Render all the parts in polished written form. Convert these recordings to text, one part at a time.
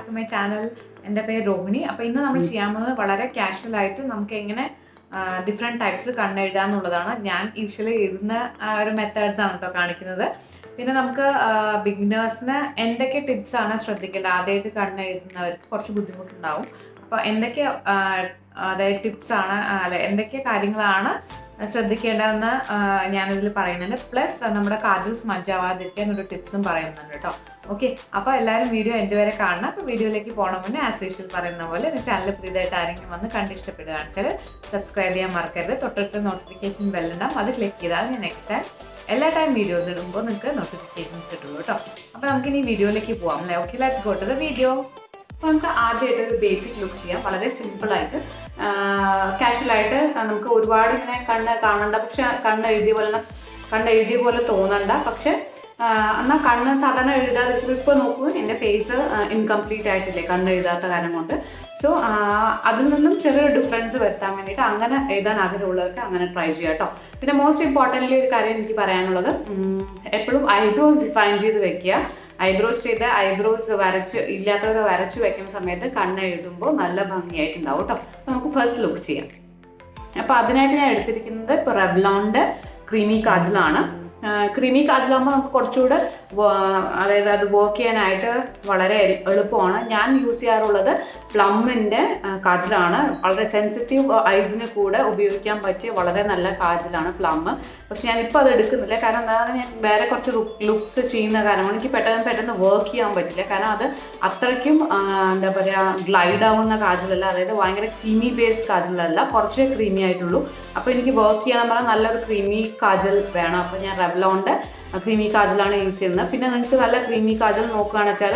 Back to my channel. എൻ്റെ പേര് രോഹിണി. അപ്പോൾ ഇന്ന് നമ്മൾ ചെയ്യാൻ പോകുന്നത് വളരെ കാഷ്വലായിട്ട് നമുക്ക് എങ്ങനെ ഡിഫറെൻറ്റ് ടൈപ്സ് കണ്ണെഴുതാന്നുള്ളതാണ്. ഞാൻ യൂഷ്വലി എഴുതുന്ന ഒരു മെത്തേഡ്സ് ആണ് കേട്ടോ കാണിക്കുന്നത്. പിന്നെ നമുക്ക് ബിഗിനേഴ്സിന് എന്തൊക്കെ ടിപ്സാണ് ശ്രദ്ധിക്കേണ്ടത്, ആദ്യമായിട്ട് കണ്ണെഴുതുന്നവർക്ക് കുറച്ച് ബുദ്ധിമുട്ടുണ്ടാവും. അപ്പോൾ എന്തൊക്കെ അതായത് ടിപ്സാണ് അല്ലെ എന്തൊക്കെ കാര്യങ്ങളാണ് ശ്രദ്ധിക്കേണ്ടതെന്ന് ഞാനിതിൽ പറയുന്നുണ്ട്. പ്ലസ് നമ്മുടെ കാജൽ സ്മജ് ആവാതിരിക്കാൻ ഒരു ടിപ്സും പറയുന്നുണ്ട് കേട്ടോ. ഓക്കെ, അപ്പോൾ എല്ലാവരും വീഡിയോ എൻ്റെ വരെ കാണണം. അപ്പോൾ വീഡിയോയിലേക്ക് പോകണം മുന്നേ ആസ് യൂഷ്വൽ പറയുന്ന പോലെ എൻ്റെ ചാനൽ പുതിയതായിട്ട് ആരെങ്കിലും വന്ന് കണ്ടിഷ്ടപ്പെടുകയാണെന്ന് വെച്ചാൽ സബ്സ്ക്രൈബ് ചെയ്യാൻ മറക്കരുത്. തൊട്ടടുത്ത നോട്ടിഫിക്കേഷൻ ബെല്ലുണ്ടാവും, അത് ക്ലിക്ക് ചെയ്താൽ ഞാൻ നെക്സ്റ്റ് ടൈം എല്ലാ ടൈം വീഡിയോസ് ഇടുമ്പോൾ നിങ്ങൾക്ക് നോട്ടിഫിക്കേഷൻസ് കിട്ടുള്ളൂ കേട്ടോ. അപ്പോൾ നമുക്കിനി വീഡിയോയിലേക്ക് പോകാം അല്ലേ. Okay, let's go to the video. അപ്പോൾ നമുക്ക് ആദ്യമായിട്ട് ഒരു ബേസിക് ലുക്ക് ചെയ്യാം. വളരെ സിമ്പിളായിട്ട് കാഷ്വലായിട്ട് നമുക്ക് ഒരുപാട് ഇങ്ങനെ കണ്ണ് കാണണ്ട, പക്ഷെ കണ്ണെഴുതിയ പോലെ തോന്നണ്ട. പക്ഷെ എന്നാൽ കണ്ണ് സാധാരണ എഴുതാതെ ഇപ്പോൾ നോക്കൂ, എൻ്റെ ഫേസ് ഇൻകംപ്ലീറ്റ് ആയിട്ടില്ലേ കണ്ണെഴുതാത്ത കാരണം കൊണ്ട്. സോ അതിൽ നിന്നും ചെറിയൊരു ഡിഫറൻസ് വരുത്താൻ വേണ്ടിയിട്ട് അങ്ങനെ എഴുതാൻ ആഗ്രഹമുള്ളവർക്ക് അങ്ങനെ ട്രൈ ചെയ്യാം കേട്ടോ. പിന്നെ മോസ്റ്റ് ഇമ്പോർട്ടൻ്റ്ലി ഒരു കാര്യം എനിക്ക് പറയാനുള്ളത്, എപ്പോഴും ഐബ്രോസ് ഡിഫൈൻ ചെയ്ത് വെക്കുക. ഐബ്രോസ് ഇല്ലാത്തവർ വരച്ച് വെക്കുന്ന സമയത്ത് കണ്ണെഴുതുമ്പോൾ നല്ല ഭംഗിയായിട്ടുണ്ടാവും കേട്ടോ. നമുക്ക് ഫസ്റ്റ് ലുക്ക് ചെയ്യാം. അപ്പോൾ അതിനായിട്ട് ഞാൻ എടുത്തിരിക്കുന്നത് ഇപ്പോൾ റെവ്ലോണിൻ്റെ ക്രീമി കാജലാണ്. ക്രീമി കാജലാകുമ്പോൾ നമുക്ക് കുറച്ചുകൂടെ അതായത് അത് വർക്ക് ചെയ്യാനായിട്ട് വളരെ എളുപ്പമാണ്. ഞാൻ യൂസ് ചെയ്യാറുള്ളത് പ്ലമ്മിൻ്റെ കാജലാണ്. വളരെ സെൻസിറ്റീവ് ഐസിന് കൂടെ ഉപയോഗിക്കാൻ പറ്റിയ വളരെ നല്ല കാജലാണ് പ്ലം. പക്ഷെ ഞാനിപ്പോൾ അത് എടുക്കുന്നില്ല, കാരണം എന്താണ്, ഞാൻ വേറെ കുറച്ച് ലുക്സ് ചെയ്യുന്ന കാരണം എനിക്ക് പെട്ടെന്ന് വർക്ക് ചെയ്യാൻ പറ്റില്ല. കാരണം അത് അത്രയ്ക്കും എന്താ പറയുക ഗ്ലൈഡ് ആവുന്ന കാജലല്ല, അതായത് ഭയങ്കര ക്രീമി ബേസ്ഡ് കാജലല്ല, കുറച്ചേ ക്രീമി ആയിട്ടുള്ളൂ. അപ്പോൾ എനിക്ക് വർക്ക് ചെയ്യാൻ പറഞ്ഞാൽ നല്ലൊരു ക്രീമി കാജൽ വേണം. അപ്പോൾ ഞാൻ റെവ്ലോണിൻ്റെ ക്രീമി കാജലാണ് യൂസ് ചെയ്യുന്നത്. പിന്നെ നിങ്ങൾക്ക് നല്ല ക്രീമി കാജൽ നോക്കുകയാണെന്ന് വെച്ചാൽ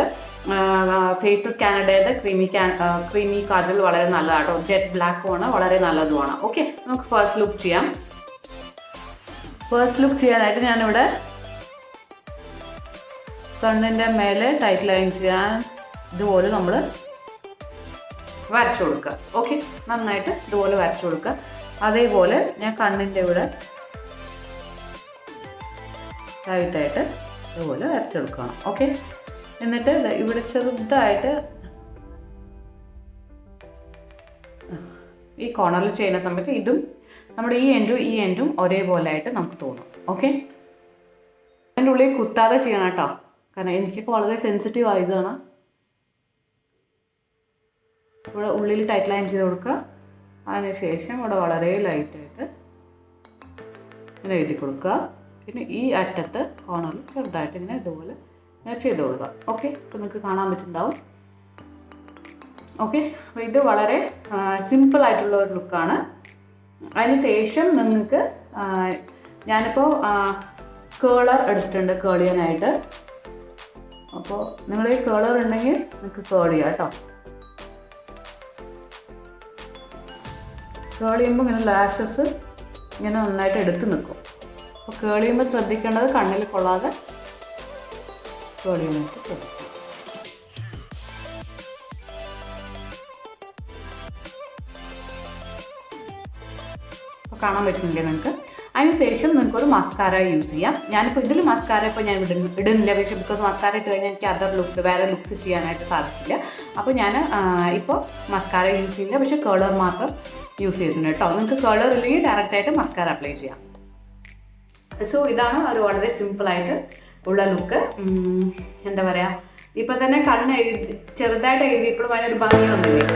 ഫേസസ് കാനഡയുടെ ക്രീമി കാജൽ വളരെ നല്ലതാണ് കേട്ടോ. ജെറ്റ് ബ്ലാക്കുമാണ്, വളരെ നല്ലതുമാണ്. ഓക്കെ, നമുക്ക് ഫസ്റ്റ് ലുക്ക് ചെയ്യാം. ഫസ്റ്റ് ലുക്ക് ചെയ്യാനായിട്ട് ഞാനിവിടെ കണ്ണിൻ്റെ മേലെ ടൈറ്റ് ലൈൻ ചെയ്യാൻ ഇതുപോലെ നമ്മൾ വരച്ചു കൊടുക്കുക. ഓക്കെ, നന്നായിട്ട് ഇതുപോലെ വരച്ചു കൊടുക്കുക. അതേപോലെ ഞാൻ കണ്ണിൻ്റെ ഇവിടെ ടൈറ്റായിട്ട് ഇതുപോലെ വരച്ചെടുക്കണം. ഓക്കെ, എന്നിട്ട് ഇവിടെ ചെറുതായിട്ട് ഈ കോർണറിൽ ചെയ്യുന്ന സമയത്ത് ഇതും നമ്മുടെ ഈ എൻഡും ഒരേപോലെ ആയിട്ട് നമുക്ക് തോന്നും. ഓക്കെ, അതിൻ്റെ ഉള്ളിൽ കുത്താതെ ചെയ്യണം കേട്ടോ, കാരണം എനിക്കൊക്കെ വളരെ സെൻസിറ്റീവ് ആയതാണ്. ഇവിടെ ഉള്ളിൽ ടൈറ്റ് ലൈൻ ചെയ്ത് കൊടുക്കുക. അതിനുശേഷം ഇവിടെ വളരെ ലൈറ്റായിട്ട് ഇങ്ങനെ എഴുതി കൊടുക്കുക. പിന്നെ ഈ അറ്റത്ത് കോർണറിൽ ചെറുതായിട്ട് ഇങ്ങനെ ഇതുപോലെ ചെയ്ത് കൊടുക്കുക. ഓക്കെ, അപ്പോൾ നിങ്ങൾക്ക് കാണാൻ പറ്റുന്നുണ്ടാവും. ഓക്കെ, അപ്പോൾ ഇത് വളരെ സിമ്പിളായിട്ടുള്ള ഒരു ലുക്കാണ്. അതിന് ശേഷം നിങ്ങൾക്ക് ഞാനിപ്പോൾ കേളർ എടുത്തിട്ടുണ്ട് കേൾ ചെയ്യാനായിട്ട്. അപ്പോൾ നിങ്ങൾ ഈ കേളർ ഉണ്ടെങ്കിൽ നിങ്ങൾക്ക് കേൾ ചെയ്യാം കേട്ടോ. കേൾ ചെയ്യുമ്പോൾ ഇങ്ങനെ ലാഷസ് ഇങ്ങനെ നന്നായിട്ട് എടുത്ത് നിൽക്കും. അപ്പോൾ കേൾ ചെയ്യുമ്പോൾ ശ്രദ്ധിക്കേണ്ടത് കണ്ണിൽ കൊള്ളാതെ കേൾ ചെയ്യാനായിട്ട് ശ്രദ്ധിക്കും. അപ്പോൾ കാണാൻ പറ്റുന്നില്ലേ നിങ്ങൾക്ക്? അതിന് ശേഷം നിങ്ങൾക്കൊരു മസ്കാര യൂസ് ചെയ്യാം. ഞാനിപ്പോൾ ഇതിൽ മസ്കാര ഇപ്പോൾ ഞാൻ ഇടുന്നില്ല, പക്ഷേ ബിക്കോസ് മസ്കാര ഇട്ട് കഴിഞ്ഞാൽ എനിക്ക് വേറെ ലുക്സ് ചെയ്യാനായിട്ട് സാധിക്കില്ല. അപ്പോൾ ഞാൻ ഇപ്പോൾ മസ്കാര യൂസ് ചെയ്യില്ല, പക്ഷേ കേളർ മാത്രം യൂസ് ചെയ്തിട്ടുണ്ട് കേട്ടോ. നിങ്ങൾക്ക് കേളർ ഇല്ലെങ്കിൽ ഡയറക്റ്റായിട്ട് മസ്കാര അപ്ലൈ ചെയ്യാം. സോ ഇതാണ് ഒരു വളരെ സിമ്പിളായിട്ട് ഉള്ള ലുക്ക്. എന്താ പറയുക, ഇപ്പം തന്നെ കണ്ണ് ചെറുതായിട്ട് എഴുതിയപ്പോഴും അതിനൊരു ഭംഗിയൊന്നുമില്ലേ.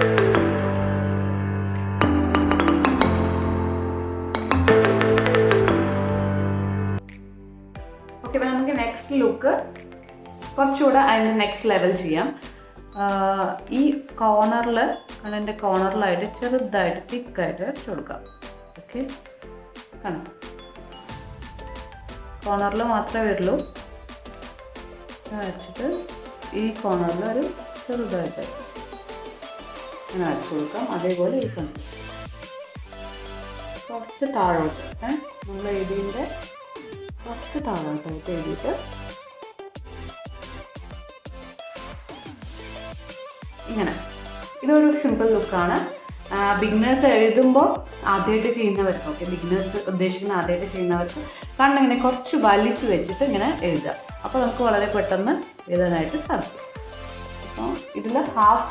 ഓക്കെ, അപ്പം നമുക്ക് നെക്സ്റ്റ് ലുക്ക് കുറച്ചുകൂടെ അതിൻ്റെ നെക്സ്റ്റ് ലെവൽ ചെയ്യാം. ഈ കോർണറിൽ കണ്ണിൻ്റെ കോർണറിലായിട്ട് ചെറുതായിട്ട് തിക്കായിട്ട് വരച്ച് കൊടുക്കാം. ഓക്കെ, കാണാം, കോർണറിൽ മാത്രമേ വരുള്ളൂ. വരച്ചിട്ട് ഈ കോർണറിൽ ഒരു ചെറുതായിട്ട് അങ്ങനെ വരച്ച് കൊടുക്കാം. അതേപോലെ ഈ കണ്ണ് കുറച്ച് താഴോട്ട് നമ്മൾ എഴുതിൻ്റെ കുറച്ച് താഴോട്ടായിട്ട് എഴുതിയിട്ട് ഇങ്ങനെ. ഇതൊരു സിമ്പിൾ ലുക്കാണ്. ബിഗിനേഴ്സ് എഴുതുമ്പോൾ ആദ്യമായിട്ട് ചെയ്യുന്നവർക്ക്, ഓക്കെ, ബിഗിനേഴ്സ് ഉദ്ദേശിക്കുന്ന ആദ്യമായിട്ട് ചെയ്യുന്നവർക്ക് കണ്ണിങ്ങനെ കുറച്ച് വലിച്ചു വെച്ചിട്ട് ഇങ്ങനെ എഴുതുക. അപ്പോൾ നമുക്ക് വളരെ പെട്ടെന്ന് എഴുതാനായിട്ട് സാധിക്കും. അപ്പോൾ ഇതിൽ ഹാഫ്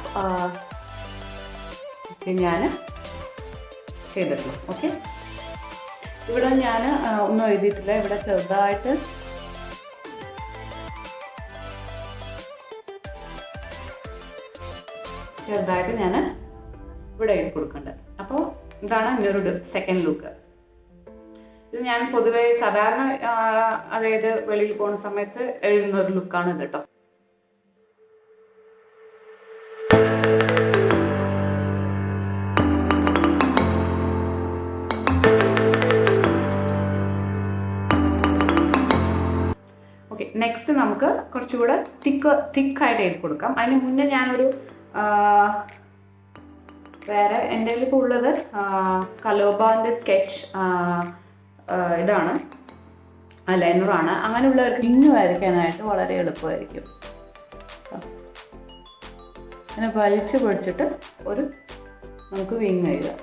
ഞാൻ ചെയ്തിട്ടുള്ളൂ. ഓക്കെ, ഇവിടെ ഞാൻ ഒന്നും എഴുതിയിട്ടില്ല. ഇവിടെ ചെറുതായിട്ട് ഞാൻ ഇവിടെ എഴുതി കൊടുക്കുന്നുണ്ട്. അപ്പോൾ ഇതാണ് ഇന്നൊരു സെക്കൻഡ് ലുക്ക്. ഇത് ഞാൻ പൊതുവെ സാധാരണ അതായത് വെളിയിൽ പോകുന്ന സമയത്ത് എഴുതുന്ന ഒരു ലുക്കാണ് ഇത് കേട്ടോ. ഓക്കെ, നെക്സ്റ്റ് നമുക്ക് കുറച്ചുകൂടെ തിക്കായിട്ട് എഴുതി കൊടുക്കാം. അതിന് മുന്നേ ഞാനൊരു വേറെ എൻ്റെ കയ്യിലിപ്പോൾ ഉള്ളത് കലോബാൻ്റെ സ്കെച്ച് ഇതാണ്, ലൈനറാണ്. അങ്ങനെയുള്ളവർക്ക് വിങ് വരയ്ക്കാനായിട്ട് വളരെ എളുപ്പമായിരിക്കും. അങ്ങനെ വലിച്ചു പൊടിച്ചിട്ട് നമുക്ക് വിങ് എഴുതാം.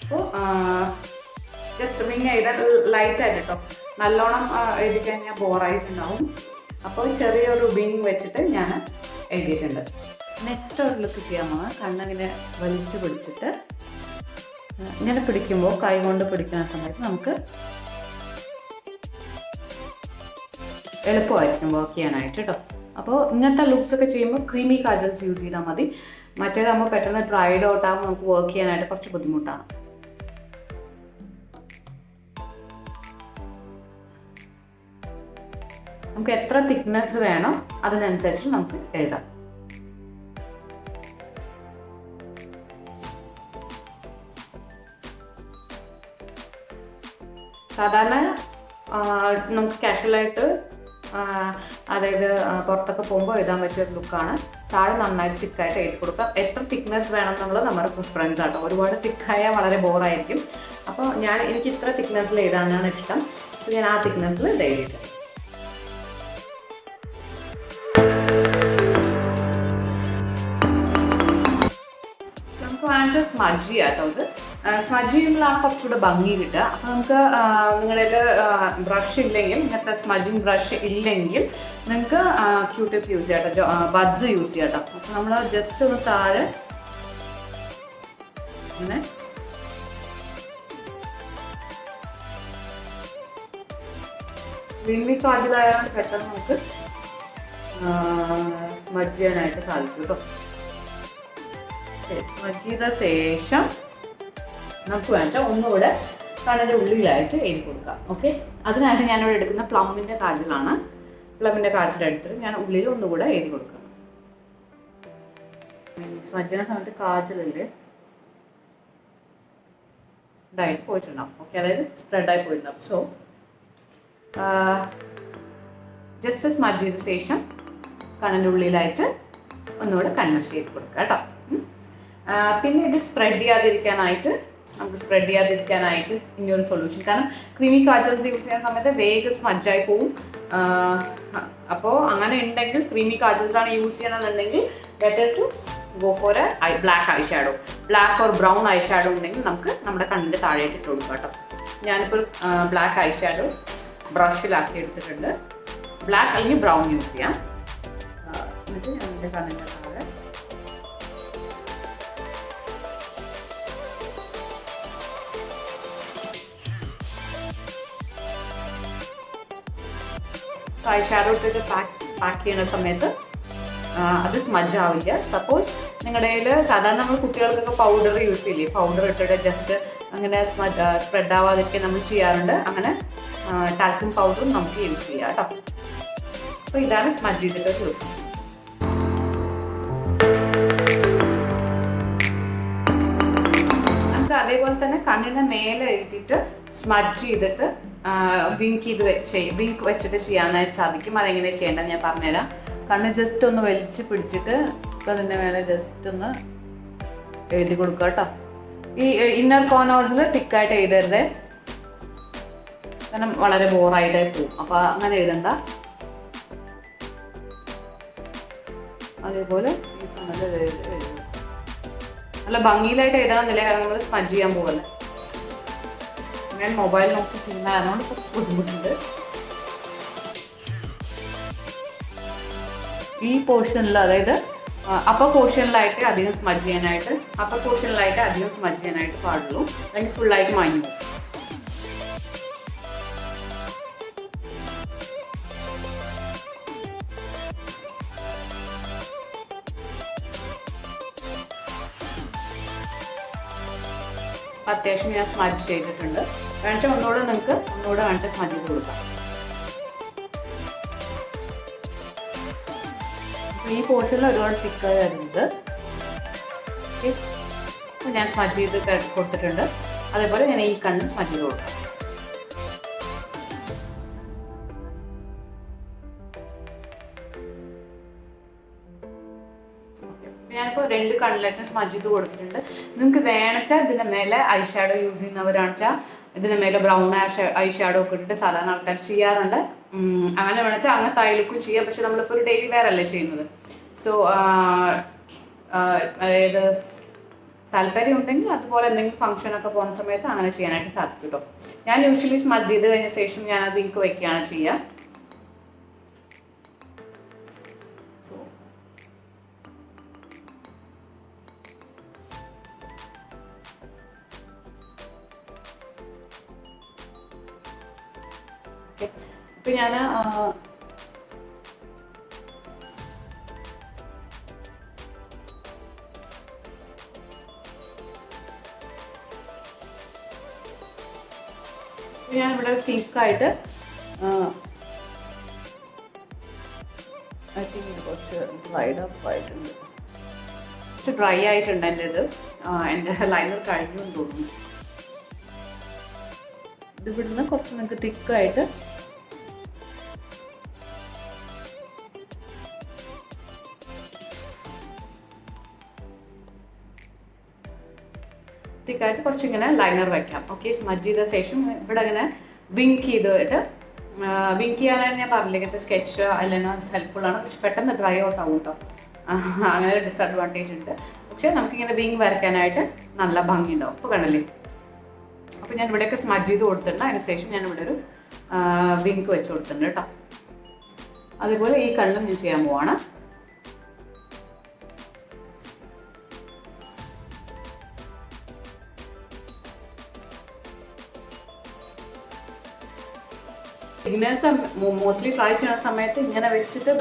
അപ്പോൾ ജസ്റ്റ് വിങ് എഴുതാൻ ലൈറ്റായിട്ട് കേട്ടോ, നല്ലോണം എഴുതി കഴിഞ്ഞാൽ ബോറായിട്ടുണ്ടാവും. അപ്പോൾ ചെറിയൊരു വിങ് വെച്ചിട്ട് ഞാൻ എഴുതിയിട്ടുണ്ട്. നെക്സ്റ്റ് ഒരു ലുക്ക് ചെയ്യാൻ പോകുന്നത് കണ്ണങ്ങനെ വലിച്ചു പിടിച്ചിട്ട് ഇങ്ങനെ പിടിക്കുമ്പോൾ കൈ കൊണ്ട് പിടിക്കുന്ന സമയത്ത് നമുക്ക് എളുപ്പമായിരിക്കും വർക്ക് ചെയ്യാനായിട്ട് കേട്ടോ. അപ്പോൾ ഇങ്ങനത്തെ ലുക്സൊക്കെ ചെയ്യുമ്പോൾ ക്രീമി കാജൽസ് യൂസ് ചെയ്താൽ മതി. മറ്റേതാകുമ്പോൾ പെട്ടെന്ന് ഡ്രൈഡ് ഔട്ട് ആകുമ്പോൾ നമുക്ക് വർക്ക് ചെയ്യാനായിട്ട് കുറച്ച് ബുദ്ധിമുട്ടാണ്. നമുക്ക് എത്ര തിക്നെസ് വേണോ അതിനനുസരിച്ച് നമുക്ക് എഴുതാം. സാധാരണ നമുക്ക് കാഷ്വലായിട്ട് അതായത് പുറത്തൊക്കെ പോകുമ്പോൾ എഴുതാൻ പറ്റിയ ഒരു ലുക്കാണ്. താഴെ നന്നായിട്ട് തിക്കായിട്ട് എഴുതി കൊടുക്കാം. എത്ര തിക്നെസ് വേണം എന്നുള്ളത് നമ്മുടെ പ്രിഫറൻസ് ആട്ടോ. ഒരുപാട് തിക്കായാൽ വളരെ ബോറായിരിക്കും. അപ്പോൾ എനിക്ക് ഇത്ര തിക്നെസ്സിൽ എഴുതാനാണ് ഇഷ്ടം. അപ്പോൾ ഞാൻ ആ തിക്നെസ്സിൽ ഇത് എഴുതിയിട്ടുണ്ട്. സ്മഡ്ജി ചെയ്യാട്ടോ. ഇത് സ്മഡ്ജി ചെയ്യുമ്പോൾ ആ കുറച്ചുകൂടെ ഭംഗി കിട്ടുക. അപ്പോൾ നമുക്ക് നിങ്ങളുടെ ബ്രഷ് ഇല്ലെങ്കിൽ, ഇങ്ങനത്തെ സ്മഡ്ജിങ് ബ്രഷ് ഇല്ലെങ്കിൽ നിങ്ങൾക്ക് ക്യൂടിപ്പ് യൂസ് ചെയ്യാം കേട്ടോ, ബഡ്സ് യൂസ് ചെയ്യാം കേട്ടോ. അപ്പോൾ നമ്മൾ ജസ്റ്റ് ഒന്ന് താഴെ ഇങ്ങനെ ക്രീമി കാജലായതുകൊണ്ട് പെട്ടെന്ന് നമുക്ക് സ്മഡ്ജ് ചെയ്യാനായിട്ട് സാധിക്കും കേട്ടോ. സ്മഡ്ജ് ചെയ്ത ശേഷം നമുക്ക് വേണ്ട ഒന്നുകൂടെ കണ്ണിൻ്റെ ഉള്ളിലായിട്ട് എഴുതി കൊടുക്കാം. ഓക്കെ, അതിനായിട്ട് ഞാനിവിടെ എടുക്കുന്ന പ്ലമ്മിൻ്റെ കാജലാണ്. പ്ലമ്മിൻ്റെ കാജൽ എടുത്തിട്ട് ഞാൻ ഉള്ളിൽ ഒന്നുകൂടെ എഴുതി കൊടുക്കാം. സ്മഡ്ജിനെ സമയത്ത് കാജലിൽ ഇതായിട്ട് പോയിട്ടുണ്ടാവും. ഓക്കെ, അതായത് സ്പ്രെഡായി പോയിട്ടുണ്ടാവും. സോ ജസ്റ്റ് സ്മഡ്ജ് ചെയ്ത ശേഷം കണ്ണിൻ്റെ ഉള്ളിലായിട്ട് ഒന്നുകൂടെ കൺവെർട്ട് ചെയ്ത് കൊടുക്കുക കേട്ടോ. പിന്നെ ഇത് സ്പ്രെഡ് ചെയ്യാതിരിക്കാനായിട്ട് ഇനിയൊരു സൊല്യൂഷൻ, കാരണം ക്രീമി കാജൽസ് യൂസ് ചെയ്യുന്ന സമയത്ത് വേഗം സ്മഡ്ജായി പോവും. അപ്പോൾ അങ്ങനെ ഉണ്ടെങ്കിൽ ക്രീമി കാജൽസ് ആണ് യൂസ് ചെയ്യണമെന്നുണ്ടെങ്കിൽ better to go for a black eye shadow. Black or brown eye shadow ഉണ്ടെങ്കിൽ നമുക്ക് നമ്മുടെ കണ്ണിൻ്റെ താഴെയായിട്ട് ഇട്ട് കൊടുക്കാം കേട്ടോ. ഞാനിപ്പോൾ ബ്ലാക്ക് ഐ ഷാഡോ ബ്രഷിലാക്കി എടുത്തിട്ടുണ്ട്. ബ്ലാക്ക് അല്ലെങ്കിൽ ബ്രൗൺ യൂസ് ചെയ്യാം. എന്നിട്ട് ഞാൻ എൻ്റെ കണ്ണിൻ്റെ താഴെ ഐ ഷാഡോ ഇട്ടിട്ട് പാക്ക് ചെയ്യുന്ന സമയത്ത് അത് സ്മഡ്ജ് ആവില്ല. സപ്പോസ് നിങ്ങളുടെ കയ്യിൽ സാധാരണ നമ്മൾ കുട്ടികൾക്കൊക്കെ പൗഡർ യൂസ് ചെയ്യില്ലേ, പൗഡർ ഇട്ടിട്ട് ജസ്റ്റ് അങ്ങനെ സ്പ്രെഡ് ആവാതിരിക്കാൻ നമ്മൾ ചെയ്യാറുണ്ട്. അങ്ങനെ ടാൽക്കം പൗഡറും നമുക്ക് യൂസ് ചെയ്യാം കേട്ടോ. അപ്പോൾ ഇതാണ് സ്മഡ്ജ് ചെയ്തിട്ട് ലുക്ക്. നമുക്ക് അതേപോലെ തന്നെ കണ്ണിന് മേലെ എഴുതിയിട്ട് സ്മഡ്ജ് ചെയ്തിട്ട് വിങ്ക് വെച്ചിട്ട് ചെയ്യാനായിട്ട് സാധിക്കും. അതെങ്ങനെ ചെയ്യേണ്ടത് ഞാൻ പറഞ്ഞുതരാം. കണ്ണ് ജസ്റ്റ് ഒന്ന് വലിച്ച് പിടിച്ചിട്ട് അതിൻ്റെ മേലെ ജസ്റ്റ് ഒന്ന് എഴുതി കൊടുക്കുക കേട്ടോ. ഈ ഇന്നർ കോർണേഴ്സിൽ തിക്കായിട്ട് എഴുതരുത്, കാരണം വളരെ ബോറായിട്ടായി പോവും. അപ്പോൾ അങ്ങനെ എഴുതണ്ട. അതേപോലെ ഈ കണ്ണിൽ എഴുതുക. നല്ല ഭംഗിയിലായിട്ട് എഴുതണമെന്നില്ല, കാരണം നമ്മൾ സ്മജ് ചെയ്യാൻ പോകല്ലേ. ഞാൻ മൊബൈൽ നോക്കി ചെയ്യുന്നതുകൊണ്ട് കുറച്ച് ബുദ്ധിമുട്ടുണ്ട്. ഈ പോർഷനിൽ, അതായത് അപ്പർ പോർഷനിലായിട്ട് അധികം സ്മജ് ചെയ്യാനായിട്ട് പാടുള്ളൂ, അല്ലെങ്കിൽ ഫുള്ളായിട്ട് മാഞ്ഞു പോകും. അത്യാവശ്യം ഞാൻ സ്മജ് ചെയ്തിട്ടുണ്ട്. കാണിച്ചാൽ ഒന്നുകൂടെ കാണിച്ചാൽ സ്മജ് ചെയ്ത് കൊടുക്കാം. ഈ പോർഷനിൽ ഒരുപാട് തിക്കായി വരുന്നത് ഞാൻ സ്മജ് ചെയ്ത് കൊടുത്തിട്ടുണ്ട്. അതേപോലെ ഞാൻ ഈ കണ്ണ് സ്മജ് ചെയ്ത് കൊടുക്കാം. ഞാനിപ്പോൾ 2 കണ്ണിലായിട്ടും സ്മജ് ചെയ്ത് കൊടുത്തിട്ടുണ്ട്. നിങ്ങൾക്ക് വേണമെച്ചാൽ ഇതിൻ്റെ മേലെ ഐ ഷാഡോ യൂസ് ചെയ്യുന്നവരാണെച്ചാൽ ഇതിൻ്റെ മേലെ ബ്രൗൺ ഐ ഷാഡോ ഒക്കെ ഇട്ടിട്ട് സാധാരണ ആൾക്കാർ ചെയ്യാറുണ്ട്. അങ്ങനെ വേണമെച്ചാൽ അങ്ങനത്തെ ഐ ലുക്കും ചെയ്യാം. പക്ഷെ നമ്മളിപ്പോൾ ഒരു ഡെയിലി വെയർ അല്ലേ ചെയ്യുന്നത്. സോ അതായത് താല്പര്യം ഉണ്ടെങ്കിൽ അതുപോലെ എന്തെങ്കിലും ഫംഗ്ഷനൊക്കെ പോകുന്ന സമയത്ത് അങ്ങനെ ചെയ്യാനായിട്ട് സാധിക്കും കേട്ടോ. ഞാൻ യൂഷ്വലി സ്മജ് ചെയ്ത് കഴിഞ്ഞ ശേഷം ഞാനത് വിങ്ക് വയ്ക്കുകയാണ് ചെയ്യുക. ഇപ്പം ഞാൻ ഞാനിവിടെ തിക്കായിട്ട് ഐ തിങ്ക് ഇത് കുറച്ച് ഡ്രൈഡ് അപ്പ് ആയിട്ടുണ്ട്, കുറച്ച് ഡ്രൈ ആയിട്ടുണ്ട് എൻ്റെ ലൈനർ കഴിഞ്ഞു എന്ന് തോന്നുന്നു. ഇത് ഇവിടുന്ന് കുറച്ച് നിങ്ങൾക്ക് തിക്കായിട്ട് കുറച്ചിങ്ങനെ ലൈനർ വയ്ക്കാം. ഓക്കെ, സ്മജ് ചെയ്ത ശേഷം ഇവിടെ ഇങ്ങനെ വിങ്ക് ചെയ്തിട്ട് വിങ്ക് ചെയ്യാനായിട്ട് ഞാൻ പറഞ്ഞില്ല, ഇങ്ങനത്തെ സ്കെച്ച് ഐലൈനേഴ്സ് ഹെൽപ്ഫുള്ളാണ്. പക്ഷെ പെട്ടെന്ന് ഡ്രൈ ഔട്ട് ആവും കേട്ടോ, അങ്ങനെ ഒരു ഡിസഡ്വാൻറ്റേജ് ഉണ്ട്. പക്ഷെ നമുക്കിങ്ങനെ വിങ് വരയ്ക്കാനായിട്ട് നല്ല ഭംഗി ഉണ്ടാവും. ഇപ്പോൾ കണ്ടല്ലേ. അപ്പോൾ ഞാൻ ഇവിടെയൊക്കെ സ്മജ് ചെയ്ത് കൊടുത്തിട്ടുണ്ട്. അതിന് ശേഷം ഞാൻ ഇവിടെ ഒരു വിങ്ക് വെച്ച് കൊടുത്തിട്ടുണ്ട് കേട്ടോ. അതുപോലെ ഈ കണ്ണും ഞാൻ ചെയ്യാൻ പോവാണ്. ബിഗിനേഴ്സ് മോസ്റ്റ്ലി ട്രൈ ചെയ്യുന്ന സമയത്ത് ഇങ്ങനെ വെച്ചിട്ട്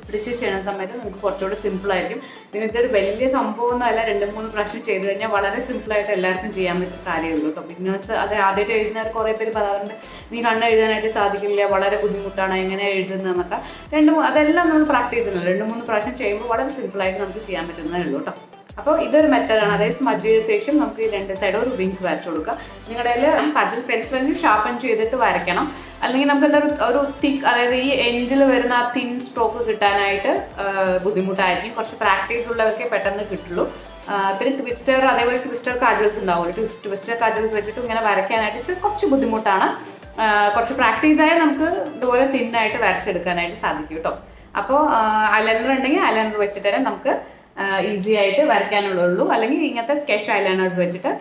പിടിച്ച് ചെയ്യുന്ന സമയത്ത് നമുക്ക് കുറച്ചുകൂടെ സിമ്പിളായിരിക്കും. പിന്നെ ഇതൊരു വലിയ സംഭവമൊന്നുമല്ല, 2-3 പ്രാവശ്യം ചെയ്ത് കഴിഞ്ഞാൽ വളരെ സിമ്പിളായിട്ട് എല്ലാവർക്കും ചെയ്യാൻ പറ്റുന്ന കാര്യമുള്ളൂ കേട്ടോ. ബിഗിനേഴ്സ് അത് ആദ്യമായിട്ട് എഴുതുന്നവർ കുറേ പേര് പറയാറുണ്ട്, നീ കണ്ണ് എഴുതാനായിട്ട് സാധിക്കില്ല, വളരെ ബുദ്ധിമുട്ടാണ്, എങ്ങനെ എഴുതുന്നതെന്നൊക്കെ. അതെല്ലാം നമ്മൾ പ്രാക്ടീസ് ചെയ്യണം. 2-3 പ്രാവശ്യം ചെയ്യുമ്പോൾ വളരെ സിമ്പിളായിട്ട് നമുക്ക് ചെയ്യാൻ പറ്റുന്നതേ ഉള്ളൂ കേട്ടോ. അപ്പോൾ ഇതൊരു മെത്തേഡാണ്. അതായത് സ്മജ് ചെയ്ത ശേഷം നമുക്ക് ഈ 2 സൈഡും ഒരു വിങ്ക് വരച്ചു കൊടുക്കുക. നിങ്ങളുടെ കയ്യിൽ കജൽ പെൻസിലിന് ഷാർപ്പൻ ചെയ്തിട്ട് വരയ്ക്കണം. അല്ലെങ്കിൽ നമുക്ക് എന്താ ഒരു തിക്ക്, അതായത് ഈ എൻഡിൽ വരുന്ന ആ തിൻ സ്ട്രോക്ക് കിട്ടാനായിട്ട് ബുദ്ധിമുട്ടായിരിക്കും. കുറച്ച് പ്രാക്ടീസ് ഉള്ളവർക്കേ പെട്ടെന്ന് കിട്ടുള്ളൂ. പിന്നെ ട്വിസ്റ്റർ, അതേപോലെ ട്വിസ്റ്റർ കാജൽസ് ഉണ്ടാവും. ട്വിസ്റ്റർ കാജൽസ് വെച്ചിട്ട് ഇങ്ങനെ വരയ്ക്കാനായിട്ട് കുറച്ച് ബുദ്ധിമുട്ടാണ്. കുറച്ച് പ്രാക്ടീസ് ആയാൽ നമുക്ക് ഇതുപോലെ തിന്നായിട്ട് വരച്ചെടുക്കാനായിട്ട് സാധിക്കും കേട്ടോ. അപ്പോൾ ഐലൈനർ ഉണ്ടെങ്കിൽ ഐലൈനർ വെച്ചിട്ട് തന്നെ നമുക്ക് ഈസി ആയിട്ട് വരയ്ക്കാനുള്ളൂ. അല്ലെങ്കിൽ ഇങ്ങനത്തെ സ്കെച്ച് ഐലൈനേഴ്സ് വെച്ചിട്ട്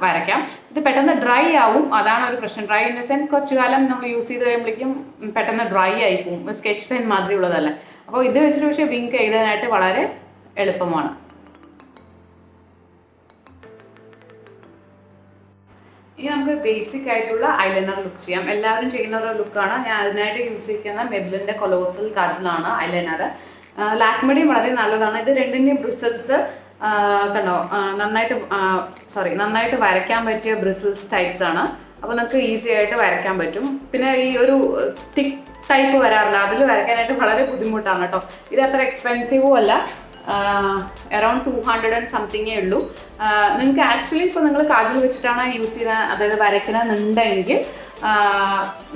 വരയ്ക്കാം. ഇത് പെട്ടെന്ന് ഡ്രൈ ആവും, അതാണ് ഒരു പ്രശ്നം. ഡ്രൈ ഇൻ ദ സെൻസ് കുറച്ച് കാലം നമ്മൾ യൂസ് ചെയ്ത് കഴിയുമ്പോഴേക്കും പെട്ടെന്ന് ഡ്രൈ ആയി പോവും. സ്കെച്ച് പെൻ മാതിരി ഉള്ളതല്ല. അപ്പോൾ ഇത് വെച്ചിട്ട് പക്ഷേ വിങ്ക് എഴുതാനായിട്ട് വളരെ എളുപ്പമാണ്. ഇനി നമുക്ക് ബേസിക് ആയിട്ടുള്ള ഐലൈനർ ലുക്ക് ചെയ്യാം. എല്ലാവരും ചെയ്യുന്ന ഒരു ലുക്കാണ്. ഞാൻ അതിനായിട്ട് യൂസ് ചെയ്യുന്ന മെബ്ലിൻ്റെ കൊലോസൽ കാജലാണ് ഐലൈനർ. ലാക്മെഡിയും വളരെ നല്ലതാണ്. ഇത് രണ്ടിൻ്റെയും ബ്രിസിൽസ് കണ്ടോ, നന്നായിട്ട് വരയ്ക്കാൻ പറ്റിയ ബ്രിസിൽസ് ടൈപ്സ് ആണ്. അപ്പോൾ നമുക്ക് ഈസി ആയിട്ട് വരയ്ക്കാൻ പറ്റും. പിന്നെ ഈ ഒരു തിക്ക് ടൈപ്പ് വരാറുണ്ട്, അതിൽ വരയ്ക്കാനായിട്ട് വളരെ ബുദ്ധിമുട്ടാണ് കേട്ടോ. ഇത് അത്ര എക്സ്പെൻസീവും അല്ല, അറൗണ്ട് 200 and something ഉള്ളൂ. നിങ്ങൾക്ക് ആക്ച്വലി ഇപ്പോൾ നിങ്ങൾ കാജൽ വെച്ചിട്ടാണ് യൂസ് ചെയ്യുന്നത്, അതായത് വരയ്ക്കണമെന്നുണ്ടെങ്കിൽ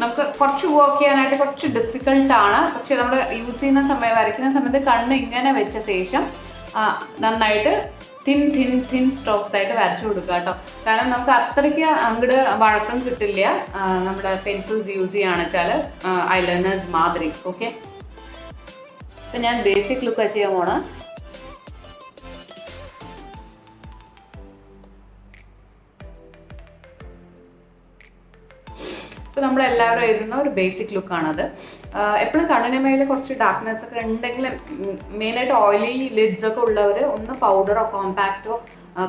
നമുക്ക് കുറച്ച് വർക്ക് ചെയ്യാനായിട്ട് കുറച്ച് ഡിഫിക്കൽട്ടാണ്. പക്ഷെ നമ്മൾ യൂസ് ചെയ്യുന്ന വരയ്ക്കുന്ന സമയത്ത് കണ്ണ് ഇങ്ങനെ വെച്ച ശേഷം നന്നായിട്ട് തിൻ സ്ട്രോക്സ് ആയിട്ട് വരച്ചു കൊടുക്കുക കേട്ടോ. കാരണം നമുക്ക് അത്രയ്ക്ക് അങ്ങോട്ട് വഴക്കം കിട്ടില്ല നമ്മുടെ പെൻസിൽസ് യൂസ് ചെയ്യുകയാണെന്ന് വെച്ചാൽ ഐലൈനേഴ്സ് മാതിരി. ഓക്കെ, ഇപ്പം ഞാൻ ബേസിക് ലുക്ക് ചെയ്യാൻ പോണ. നമ്മളെല്ലാവരും എഴുതുന്ന ഒരു ബേസിക് ലുക്കാണത്. എപ്പോഴും കണ്ണിന് മേലെ കുറച്ച് ഡാർക്ക്നെസ് ഒക്കെ ഉണ്ടെങ്കിൽ, മെയിനായിട്ട് ഓയിലി ലിഡ്സ് ഒക്കെ ഉള്ളവർ ഒന്ന് പൗഡറോ കോമ്പാക്റ്റോ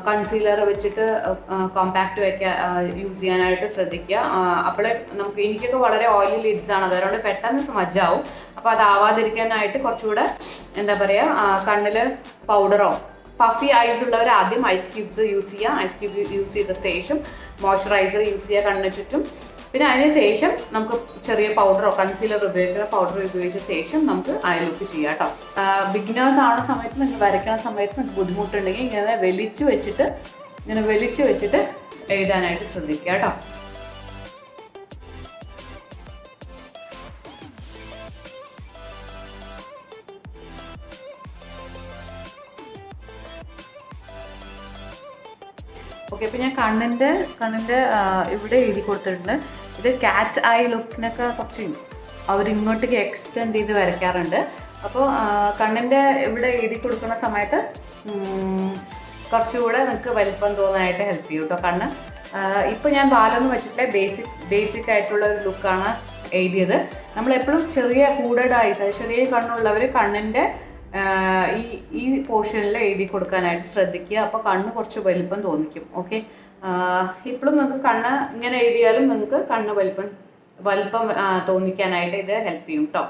കൺസീലർ വെച്ചിട്ട് കോമ്പാക്റ്റ് യൂസ് ചെയ്യാനായിട്ട് ശ്രദ്ധിക്കുക. അപ്പോൾ എനിക്കൊക്കെ വളരെ ഓയിലി ലിഡ്സ് ആണ്, അതുകൊണ്ട് പെട്ടെന്ന് സ്മജ്ജാവും. അപ്പോൾ അതാവാതിരിക്കാനായിട്ട് കുറച്ചുകൂടെ എന്താ പറയുക, കണ്ണിൽ പൗഡറോ പഫി ഐസ് ഉള്ളവർ ആദ്യം ഐസ് ക്യൂബ്സ് യൂസ് ചെയ്യുക. ഐസ് ക്യൂബ് യൂസ് ചെയ്ത ശേഷം മോയ്സ്ചറൈസർ യൂസ് ചെയ്യുക കണ്ണിന് ചുറ്റും. പിന്നെ അതിന് ശേഷം നമുക്ക് ചെറിയ പൗഡറോ കൺസീലർ ഉപയോഗിക്കുന്ന പൗഡർ ഉപയോഗിച്ച ശേഷം നമുക്ക് ഐ ലുക്ക് ചെയ്യാം കേട്ടോ. ബിഗിനേഴ്സ് ആവുന്ന സമയത്ത്, നിങ്ങൾക്ക് വരയ്ക്കുന്ന സമയത്ത് നിങ്ങൾക്ക് ബുദ്ധിമുട്ടുണ്ടെങ്കിൽ ഇങ്ങനെ വലിച്ചു വെച്ചിട്ട് എഴുതാനായിട്ട് ശ്രദ്ധിക്കുക കേട്ടോ. ഓക്കെ, അപ്പോൾ ഞാൻ കണ്ണിൻ്റെ ഇവിടെ എഴുതി കൊടുത്തിട്ടുണ്ട്. ഇത് ക്യാറ്റ് ഐ ലുക്കിനൊക്കെ കുറച്ച് അവരിങ്ങോട്ടേക്ക് എക്സ്റ്റെൻഡ് ചെയ്ത് വരയ്ക്കാറുണ്ട്. അപ്പോൾ കണ്ണിൻ്റെ ഇവിടെ എഴുതി കൊടുക്കുന്ന സമയത്ത് കുറച്ചുകൂടെ നിങ്ങൾക്ക് വലിപ്പം തോന്നാനായിട്ട് ഹെൽപ്പ് ചെയ്യും കേട്ടോ കണ്ണ്. ഇപ്പോൾ ഞാൻ ബാലൊന്നും വെച്ചിട്ടില്ല, ബേസിക് ആയിട്ടുള്ള ഒരു ലുക്കാണ് എഴുതിയത്. നമ്മളെപ്പോഴും ചെറിയ ഹൂഡഡ് ഐസ്, അത് ചെറിയ കണ്ണുള്ളവർ കണ്ണിൻ്റെ ഈ പോർഷനിൽ എഴുതി കൊടുക്കാനായിട്ട് ശ്രദ്ധിക്കുക. അപ്പോൾ കണ്ണ് കുറച്ച് വലിപ്പം തോന്നിക്കും. ഓക്കെ, ഇപ്പോഴും നിങ്ങൾക്ക് കണ്ണ് ഇങ്ങനെ എഴുതിയാലും നിങ്ങൾക്ക് കണ്ണ് വലിപ്പം തോന്നിക്കാനായിട്ട് ഇത് ഹെൽപ്പ് ചെയ്യും കേട്ടോ.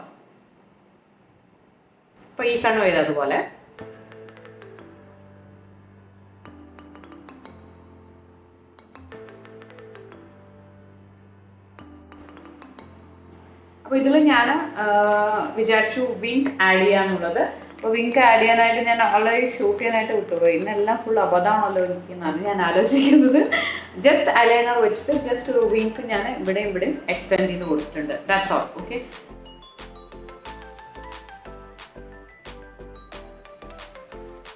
അപ്പോൾ ഈ കണ്ണും എഴുതാം അതുപോലെ. അപ്പോൾ ഇതിൽ ഞാൻ വിചാരിച്ചു വിങ്ക് ആഡ് ചെയ്യാന്നുള്ളത്. അപ്പോൾ വിങ്ക് ആഡ് ചെയ്യാനായിട്ട് ഞാൻ ഓൾറെഡി ഷൂട്ട് ചെയ്യാനായിട്ട് വിട്ടുപോയി. ഇന്നെല്ലാം ഫുൾ അബദ്ധമാണല്ലോ എനിക്കുന്നത്, അത് ഞാൻ ആലോചിക്കുന്നത്. ജസ്റ്റ് ഐലൈനർ വെച്ചിട്ട് ജസ്റ്റ് ഒരു വിങ്ക് ഞാൻ ഇവിടെയും എക്സ്റ്റെൻഡ് ചെയ്ത് കൊടുത്തിട്ടുണ്ട്. That's all. ഓക്കെ,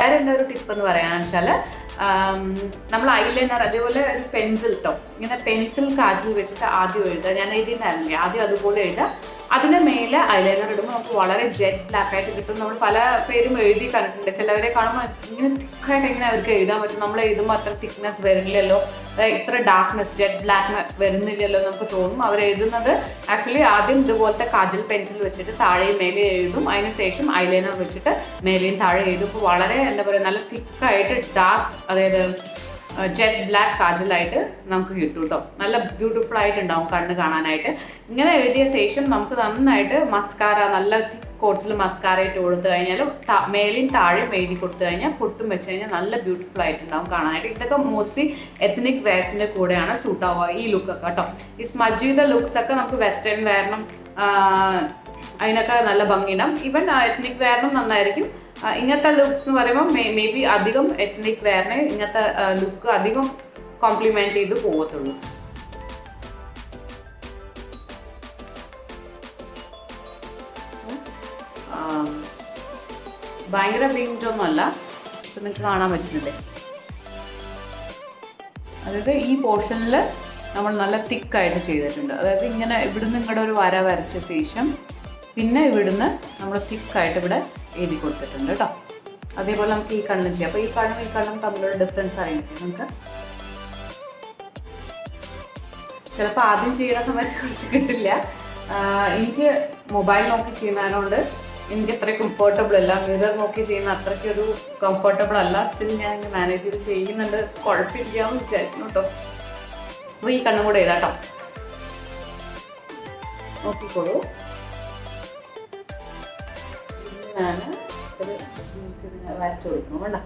വേറെ ഒരു ടിപ്പ് എന്ന് പറയാന്ന് വെച്ചാൽ, നമ്മൾ ഐലൈനർ അതേപോലെ ഒരു പെൻസിൽ കേട്ടോ, ഇങ്ങനെ പെൻസിൽ കാജിൽ വെച്ചിട്ട് ആദ്യം എഴുതുക. ഞാൻ എഴുതിയിട്ടുണ്ടായിരുന്നില്ലേ, ആദ്യം അതുപോലെ എഴുതുക. അതിന് മേലെ ഐലൈനർ ഇടുമ്പോൾ നമുക്ക് വളരെ ജെറ്റ് ബ്ലാക്ക് ആയിട്ട് കിട്ടും. നമ്മൾ പല പേരും എഴുതി കണ്ടിട്ടുണ്ട്. ചിലവരെ കാണുമ്പോൾ ഇങ്ങനെ തിക്കായിട്ട് എങ്ങനെ അവർക്ക് എഴുതാൻ പറ്റും, നമ്മൾ എഴുതുമ്പോൾ അത്ര തിക്നെസ് വരില്ലല്ലോ, ഇത്ര ഡാർക്ക്നെസ് ജെറ്റ് ബ്ലാക്ക് വരുന്നില്ലല്ലോ നമുക്ക് തോന്നും. അവർ എഴുതുന്നത് ആക്ച്വലി ആദ്യം ഇതുപോലത്തെ കാജൽ പെൻസിൽ വെച്ചിട്ട് താഴെയും മേലെ എഴുതും, അതിന് ശേഷം ഐലൈനർ വെച്ചിട്ട് മേലെയും താഴെ എഴുതും. ഇപ്പോൾ വളരെ എന്താ പറയുക, നല്ല തിക്കായിട്ട് ഡാർക്ക്, അതായത് ജെറ്റ് ബ്ലാക്ക് കാജലായിട്ട് നമുക്ക് കിട്ടും കേട്ടോ. നല്ല ബ്യൂട്ടിഫുൾ ആയിട്ടുണ്ടാവും കണ്ണ് കാണാനായിട്ട്. ഇങ്ങനെ എഴുതിയ ശേഷം നമുക്ക് നന്നായിട്ട് മസ്കാര, നല്ല തിക്ക് കോട്സിൽ മസ്കാര ഇട്ട് കൊടുത്തു കഴിഞ്ഞാൽ മേലെയും താഴെയും എഴുതി കൊടുത്തു കഴിഞ്ഞാൽ പൊട്ടും വെച്ച് കഴിഞ്ഞാൽ നല്ല ബ്യൂട്ടിഫുൾ ആയിട്ടുണ്ടാവും കാണാനായിട്ട്. ഇതൊക്കെ മോസ്റ്റ്ലി എത്നിക് വെയർസിൻ്റെ കൂടെയാണ് സൂട്ട് ആവുക ഈ ലുക്കൊക്കെ കേട്ടോ. ഈ സ്മജ് ചെയ്ത ലുക്സ് ഒക്കെ നമുക്ക് വെസ്റ്റേൺ വെയറിനും അതിനൊക്കെ നല്ല ഭംഗിയിടാം. ഈവൻ എത്നിക് വെയറിനും നന്നായിരിക്കും. ഇങ്ങനത്തെ ലുക്സ് എന്ന് പറയുമ്പോൾ മേ ബി അധികം എത്നിക് വെയറിനെ ഇങ്ങനത്തെ ലുക്ക് അധികം കോംപ്ലിമെന്റ് ചെയ്ത് പോകത്തുള്ളൂ. ഭയങ്കര വിങ്ഡ് ഒന്നുമല്ല, ഇപ്പം നിങ്ങൾക്ക് കാണാൻ പറ്റുന്നില്ലേ. അതായത് ഈ പോർഷനിൽ നമ്മൾ നല്ല തിക്കായിട്ട് ചെയ്തിട്ടുണ്ട്. അതായത് ഇങ്ങനെ ഇവിടുന്ന് ഇങ്ങോട്ട് ഒരു വര വരച്ച ശേഷം പിന്നെ ഇവിടുന്ന് നമ്മൾ തിക്കായിട്ട് ഇവിടെ എഴുതി കൊടുത്തിട്ടുണ്ട് കേട്ടോ. അതേപോലെ നമുക്ക് ഈ കണ്ണും ചെയ്യാം. അപ്പോൾ ഈ കണ്ണും തമ്മിലുള്ള ഡിഫറൻസ് അറിയിക്കും നമുക്ക്. ചിലപ്പോൾ ആദ്യം ചെയ്യുന്ന സമയത്ത് കുറച്ച് കിട്ടില്ല. എനിക്ക് മൊബൈൽ നോക്കി ചെയ്യുന്നതിനോണ്ട് എനിക്ക് അത്ര കംഫർട്ടബിൾ അല്ല. മിറർ നോക്കി ചെയ്യുന്ന അത്രയ്ക്കൊരു കംഫർട്ടബിൾ അല്ല. സ്റ്റിൽ ഞാൻ മാനേജ് ചെയ്ത് ചെയ്യുന്നുണ്ട്, കുഴപ്പമില്ലാന്ന് വിചാരിക്കുന്നു കേട്ടോ. അപ്പോൾ ഈ കണ്ണും കൂടെ എഴുതാം കേട്ടോ, നോക്കിക്കോളൂ. ഞാൻ വരച്ചു കൊടുക്കണം വേണ്ട.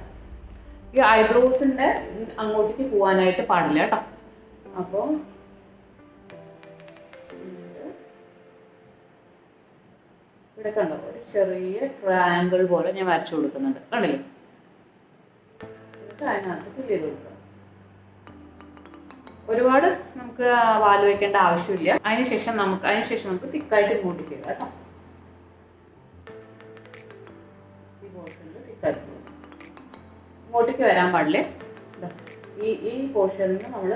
ഈ ഐബ്രോസിൻ്റെ അങ്ങോട്ടേക്ക് പോകാനായിട്ട് പാടില്ല കേട്ടോ. അപ്പോൾ ഇവിടെ കണ്ടോ, ഒരു ചെറിയ ട്രയാങ്കിൾ പോലെ ഞാൻ വരച്ചു കൊടുക്കുന്നുണ്ട്, കണ്ടില്ലേ. എന്നിട്ട് അതിനകത്ത് ഫില്ല് ചെയ്ത് കൊടുക്കുക. ഒരുപാട് നമുക്ക് വാല് വയ്ക്കേണ്ട ആവശ്യമില്ല. അതിനുശേഷം നമുക്ക് തിക്കായിട്ട് ഇങ്ങോട്ട് ചെയ്യാം കേട്ടോ. ഇങ്ങോട്ടേക്ക് വരാൻ പാടില്ലേ. ഈ പോർഷനിൽ നമ്മൾ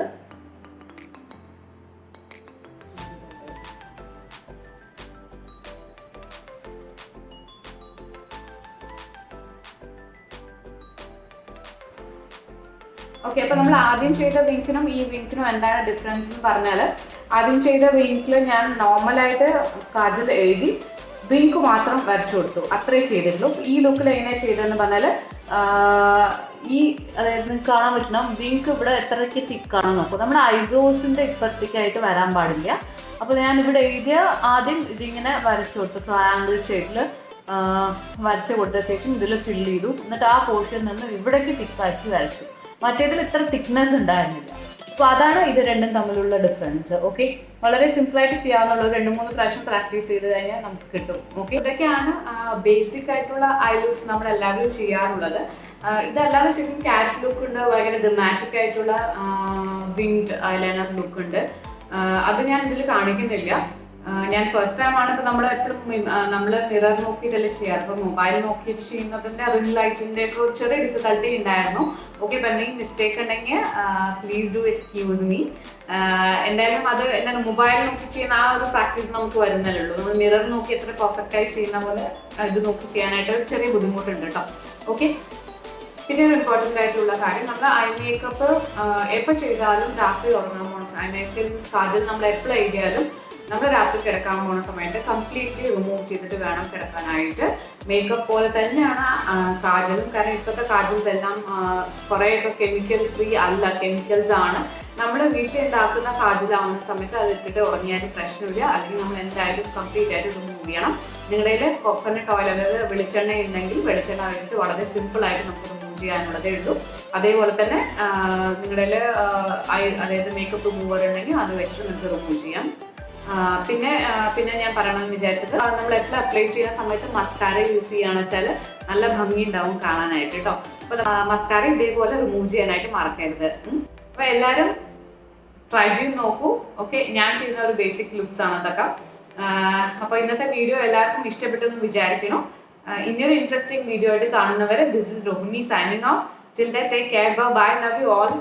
ഓക്കെ. അപ്പോൾ നമ്മൾ ആദ്യം ചെയ്ത വിങ്സിനും ഈ വിങ്സിനും എന്താണ് ഡിഫറൻസ് എന്ന് പറഞ്ഞാൽ, ആദ്യം ചെയ്ത വിങ്കിൽ ഞാൻ നോർമലായിട്ട് കാജൽ എഴുതി വിങ്ക് മാത്രം വരച്ചു കൊടുത്തു, അത്രേ ചെയ്തിട്ടുള്ളൂ. ഈ ലുക്കിൽ എങ്ങനെയാണ് ചെയ്തതെന്ന് പറഞ്ഞാൽ ഈ അതായത് നിങ്ങൾക്ക് കാണാൻ പറ്റണം വിങ്ക് ഇവിടെ എത്രയ്ക്ക് തിക്കാണെന്ന് നോക്കും. നമ്മുടെ ഐബ്രോസിൻ്റെ ഇപ്പുറത്തേക്കായിട്ട് വരാൻ പാടില്ല. അപ്പോൾ ഞാൻ ഇവിടെ എഴുതിയ ആദ്യം ഇതിങ്ങനെ വരച്ചു കൊടുത്തു, ട്രയാങ്കിൾ ഷേപ്പിൽ വരച്ച് കൊടുത്ത ശേഷം ഇതിൽ ഫില്ല് ചെയ്തു. എന്നിട്ട് ആ പോർഷനിൽ നിന്ന് ഇവിടേക്ക് തിക്കാക്കി വരച്ചു. മറ്റേതിൽ ഇത്ര തിക്നെസ് ഉണ്ടായിരുന്നില്ല. അപ്പോൾ അതാണ് ഇത് രണ്ടും തമ്മിലുള്ള ഡിഫറൻസ്. ഓക്കെ, വളരെ സിമ്പിളായിട്ട് ചെയ്യാവുന്ന 2-3 പ്രാവശ്യം പ്രാക്ടീസ് ചെയ്ത് കഴിഞ്ഞാൽ നമുക്ക് കിട്ടും. ഓക്കെ, ഇതൊക്കെയാണ് ബേസിക് ആയിട്ടുള്ള ഐ ലുക്സ് നമ്മളെല്ലാവരും ചെയ്യാറുള്ളത്. ഇതല്ലാതെ ശരിക്കും ക്യാറ്റ് ലുക്ക് ഉണ്ട്, ഭയങ്കര ഡ്രമാറ്റിക് ആയിട്ടുള്ള വിങ്ഡ് ഐലൈനർ ലുക്ക് ഉണ്ട്. അത് ഞാൻ ഇതിൽ കാണിക്കുന്നില്ല. ഞാൻ ഫസ്റ്റ് ടൈം ആണ് ഇപ്പോൾ നമ്മൾ മിറർ നോക്കിയിട്ടല്ലേ ചെയ്യാറ്. അപ്പോൾ മൊബൈൽ നോക്കിയിട്ട് ചെയ്യുന്നതിൻ്റെ റിംഗ് ലൈറ്റിൻ്റെ ഒക്കെ ഒരു ചെറിയ ഡിഫിക്കൽട്ടി ഉണ്ടായിരുന്നു. ഓക്കെ, ഇപ്പം എന്തെങ്കിലും മിസ്റ്റേക്ക് ഉണ്ടെങ്കിൽ പ്ലീസ് ഡു എക്സ്ക്യൂസ് മീ. എന്തായാലും അത് എന്താണ് മൊബൈൽ നോക്കി ചെയ്യുന്ന ആ ഒരു പ്രാക്ടീസ് നമുക്ക് വരുന്നല്ലേ ഉള്ളൂ. നമ്മൾ മിറർ നോക്കി എത്ര പെർഫെക്റ്റായി ചെയ്യുന്ന പോലെ ഇത് നോക്കി ചെയ്യാനായിട്ട് ഒരു ചെറിയ ബുദ്ധിമുട്ടുണ്ട് കേട്ടോ. ഓക്കെ, പിന്നെ ഒരു ഇമ്പോർട്ടൻ്റ് ആയിട്ടുള്ള കാര്യം, നമ്മൾ ഐ മേക്കപ്പ് എപ്പോൾ ചെയ്താലും രാത്രി ഉറങ്ങാൻ പോകുന്ന ഐ മേക്കപ്പ് കാജൽ നമ്മൾ എപ്പോൾ എഴുതിയാലും നമ്മൾ രാത്രി കിടക്കാൻ പോകുന്ന സമയത്ത് കംപ്ലീറ്റ്ലി റിമൂവ് ചെയ്തിട്ട് വേണം കിടക്കാനായിട്ട്. മേക്കപ്പ് പോലെ തന്നെയാണ് കാജലും. കാരണം ഇപ്പോഴത്തെ കാജൽസ് എല്ലാം കുറേയൊക്കെ കെമിക്കൽ ഫ്രീ അല്ല, കെമിക്കൽസ് ആണ്. നമ്മൾ വീട്ടിൽ ഉണ്ടാക്കുന്ന കാജലാവുന്ന സമയത്ത് അത് ഇട്ടിട്ട് ഉറങ്ങിയാലും പ്രശ്നമില്ല. അല്ലെങ്കിൽ നമ്മൾ എന്തായാലും കംപ്ലീറ്റ് ആയിട്ട് റിമൂവ് ചെയ്യണം. നിങ്ങളുടെ കയ്യിൽ കൊക്കനട്ട് ഓയിൽ അതായത് വെളിച്ചെണ്ണ ഉണ്ടെങ്കിൽ വെളിച്ചെണ്ണ വെച്ചിട്ട് വളരെ സിമ്പിളായിട്ട് നമുക്ക് റിമൂവ് ചെയ്യാനുള്ളതേ ഉള്ളൂ. അതേപോലെ തന്നെ നിങ്ങളുടെ അതായത് മേക്കപ്പ് റിമൂവർ ഉണ്ടെങ്കിൽ അത് വെച്ചിട്ട് നിങ്ങൾക്ക് റിമൂവ് ചെയ്യാം. പിന്നെ ഞാൻ പറയണമെന്ന് വിചാരിച്ചത്, നമ്മൾ എപ്പോഴും അപ്ലൈ ചെയ്യുന്ന സമയത്ത് മസ്കാര യൂസ് ചെയ്യുകയാണെന്ന് വെച്ചാൽ നല്ല ഭംഗി ഉണ്ടാവും കാണാനായിട്ട് കേട്ടോ. അപ്പോൾ മസ്കാര ഇതേപോലെ റിമൂവ് ചെയ്യാനായിട്ട് മറക്കരുത്. അപ്പോൾ എല്ലാവരും ട്രൈ ചെയ്ത് നോക്കൂ. ഓക്കെ, ഞാൻ ചെയ്യുന്ന ഒരു ബേസിക് ലുക്സ് ആണ് അതൊക്കെ. അപ്പോൾ ഇന്നത്തെ വീഡിയോ എല്ലാവർക്കും ഇഷ്ടപ്പെട്ടെന്ന് വിചാരിക്കണം. ഇനിയൊരു ഇൻട്രസ്റ്റിംഗ് വീഡിയോ ആയിട്ട് കാണുന്നവരെ this is Rohini signing off. Till then take care, bye, love you all.